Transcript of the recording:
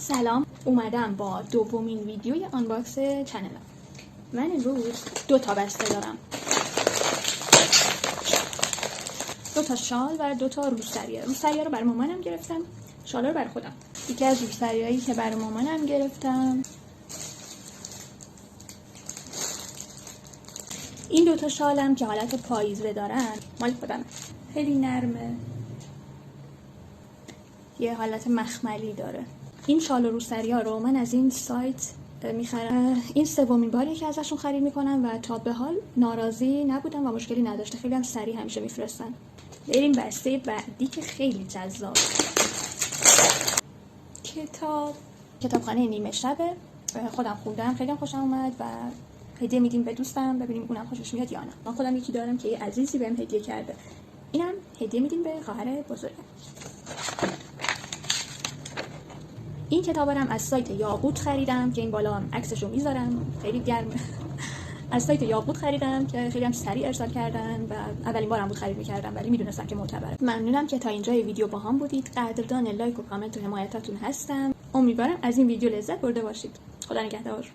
سلام، اومدم با دومین ویدیوی آنباکس چنلم. من امروز 2 تا بسته دارم، 2 تا شال و 2 تا روسریه. روسریه رو برای مامانم گرفتم، شالا رو برای خودم. یکی از روسریه‌ای که برای مامانم گرفتم این 2 تا شالم که حالت پاییزه دارن مال خودم، خیلی نرمه، یه حالت مخملی داره. این شال و روسری‌ها رو من از این سایت میخرم. این سومین باریه که ازشون خرید میکنم و تا به حال ناراضی نبودم و مشکلی نداشته. خیلی هم سریع همیشه میفرستن. بریم بسته بعدی که خیلی جذاب. کتابخانه نیمه شبه، خودم خوندم، خیلی هم خوشم اومد و هدیه میدیم به دوستم، ببینیم اونم خوشش میاد یا نه. من خودم یکی دارم که یه عزیزی بهم هدیه کرده، اینم هدیه میدیم به خواهر بزرگم. این کتابارم از سایت یاقوت خریدم که این بالا هم عکسشو میذارم، خیلی گرمه. از سایت یاقوت خریدم که خیلی هم سریع ارسال کردن و اولین بارم بود خرید می‌کردم ولی میدونستم که معتبره. ممنونم که تا اینجای ویدیو با هم بودید. قدردان لایک و کامنت و حمایتاتون هستم. امیدوارم از این ویدیو لذت برده باشید. خدا نگهدار.